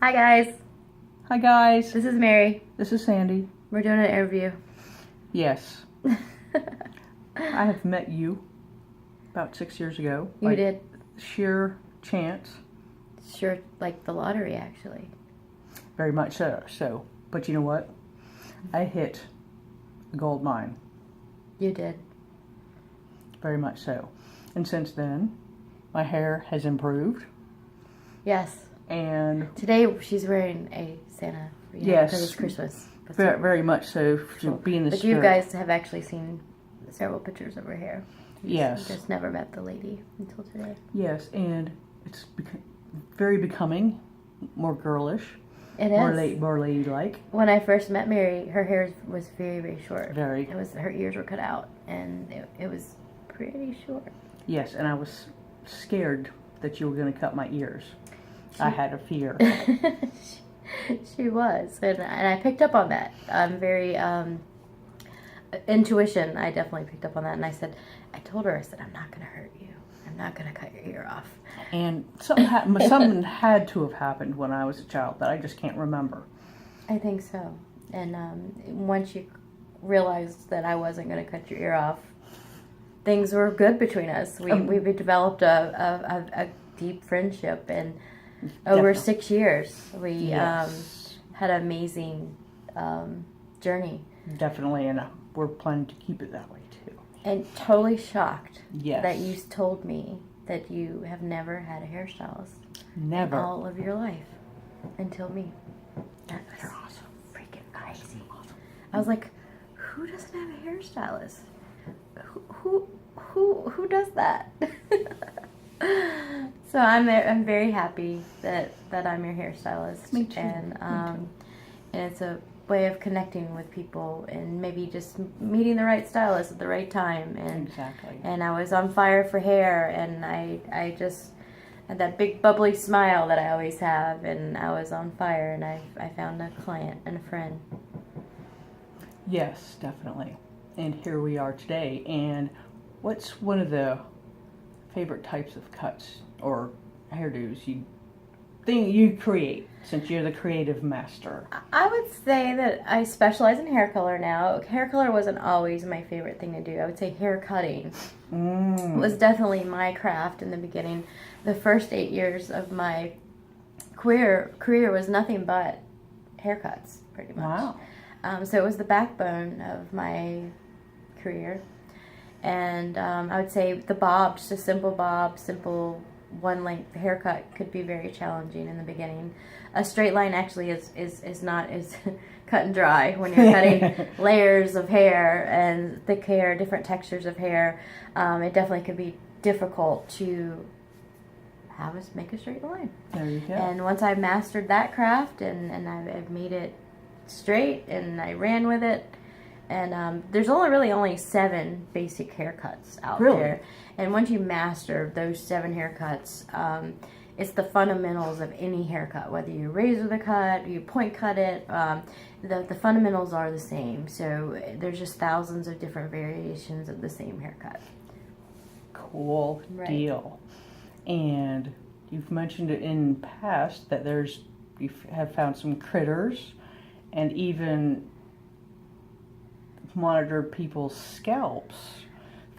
Hi guys, Hi guys, this is Mary. this is Sandy. We're doing an interview. Yes, I have met you about 6 years ago. You did. Sheer chance, Sure, like the lottery actually. very much so. But you know what? I hit a gold mine, You did. very much so. And since then, my hair has improved. Yes. And Today she's wearing a Santa. Yes. Because it's Christmas. very much so to be in the But spirit. you guys have actually seen several pictures of her hair. Yes. You just never met the lady until today. Yes, and it's very becoming, more girlish, It more is. more ladylike. When I first met Mary, her hair was very, very short. Very. It was, her ears were cut out, and it was pretty short. Yes, and I was scared that you were going to cut my ears. I had a fear. She was, and I picked up on that. I'm very intuition. I definitely picked up on that, and I told her, I'm not going to hurt you. I'm not going to cut your ear off. And something had to have happened when I was a child that I just can't remember. I think so. And once you realized that I wasn't going to cut your ear off, things were good between us. We developed a deep friendship, and over Definitely. 6 years, we Yes. had an amazing journey. Definitely, and we're planning to keep it that way too. And totally shocked Yes. that you told me that you have never had a hairstylist Never. in all of your life until me. That was You're awesome. freaking crazy. I was like, who doesn't have a hairstylist? Who does that? So I'm very happy that I'm your hairstylist. Me too. And Me too. and it's a way of connecting with people and maybe just meeting the right stylist at the right time. And Exactly. and I was on fire for hair, and I just had that big bubbly smile that I always have, and I was on fire, and I found a client and a friend. Yes, definitely. And here we are today. And what's one of the favorite types of cuts or hairdos you create, since you're the creative master? I would say that I specialize in hair color now. Hair color wasn't always my favorite thing to do. I would say hair cutting was definitely my craft in the beginning. The first 8 years of my career was nothing but haircuts, pretty much. Wow. So it was the backbone of my career. And I would say the bob, just a simple bob, simple one length haircut could be very challenging in the beginning. A straight line actually is not as cut and dry when you're cutting layers of hair and thick hair, different textures of hair. It definitely could be difficult to have us make a straight line. There you go. And once I mastered that craft and I've made it straight and I ran with it, and there's only 7 basic haircuts out Really? there. And once you master those 7 haircuts, it's the fundamentals of any haircut. Whether you razor the cut, you point cut it, the fundamentals are the same. So there's just thousands of different variations of the same haircut. Cool Right. deal. And you've mentioned it in past that you have found some critters and even monitored people's scalps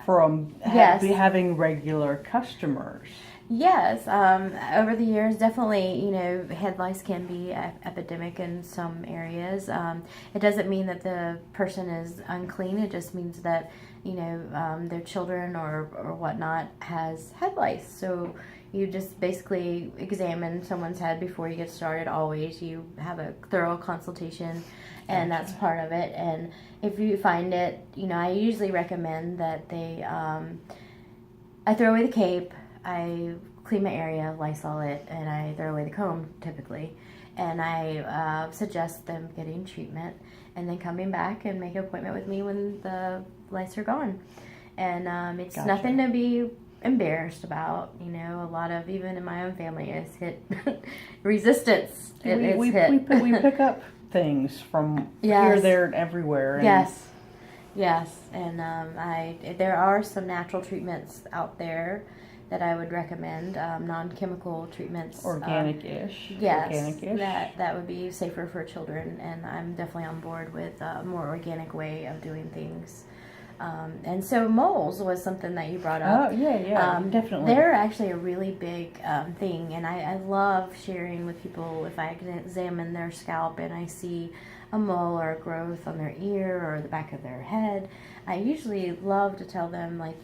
from Yes. having regular customers. Yes, over the years, definitely, head lice can be epidemic in some areas. It doesn't mean that the person is unclean. It just means that, their children or whatnot has head lice. So you just basically examine someone's head before you get started. Always, you have a thorough consultation, and that's part of it. And if you find it, I usually recommend that I throw away the cape. I clean my area, Lysol it, and I throw away the comb typically. And I suggest them getting treatment and then coming back and make an appointment with me when the lice are gone. And it's Gotcha. nothing to be embarrassed about. A lot of, even in my own family, has hit resistance. We pick up things from Yes. here, there, and everywhere. And Yes, and there are some natural treatments out there that I would recommend, non-chemical treatments. Organic-ish. Yes, Organic-ish. that would be safer for children, and I'm definitely on board with a more organic way of doing things. And so moles was something that you brought up. Oh, yeah, definitely. They're actually a really big thing, and I love sharing with people if I can examine their scalp and I see a mole or a growth on their ear or the back of their head. I usually love to tell them, like,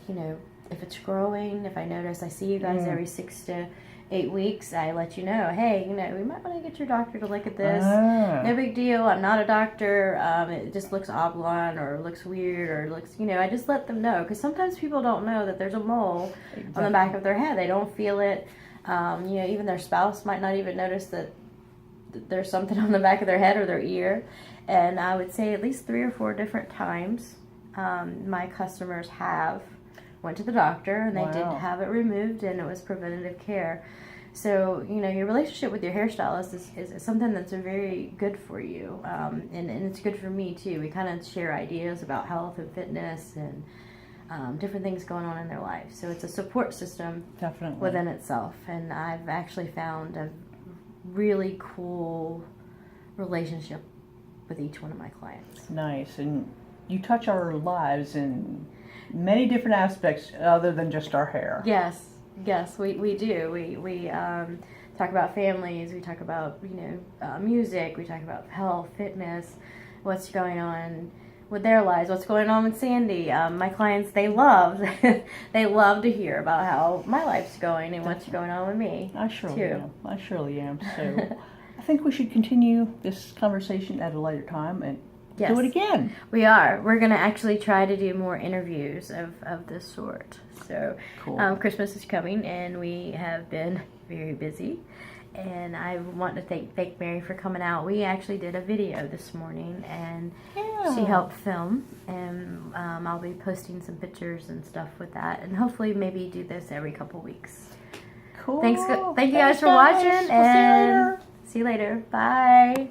if it's growing, if I notice, I see you guys every 6 to 8 weeks, I let you know, hey, we might want to get your doctor to look at this. No big deal. I'm not a doctor. It just looks oblong or looks weird or looks, I just let them know. Because sometimes people don't know that there's a mole on the back of their head. They don't feel it. Even their spouse might not even notice that there's something on the back of their head or their ear. And I would say at least 3 or 4 different times my customers went to the doctor and they did have it removed, and it was preventative care. So, your relationship with your hairstylist is something that's very good for you. And it's good for me too. We kind of share ideas about health and fitness and different things going on in their life. So it's a support system Definitely. within itself. And I've actually found a really cool relationship with each one of my clients. Nice. And you touch our lives in many different aspects other than just our hair. Yes, we do. We talk about families. We talk about music. We talk about health, fitness, what's going on with their lives, what's going on with Sandy. My clients, they love to hear about how my life's going and what's going on with me. I surely am. So I think we should continue this conversation at a later time and do it again. We are. We're going to actually try to do more interviews of this sort. So cool. Christmas is coming, and we have been very busy. And I want to thank Mary for coming out. We actually did a video this morning, and she helped film. And I'll be posting some pictures and stuff with that. And hopefully maybe do this every couple weeks. Cool. Thank you guys for watching. We'll see you later. See you later. Bye.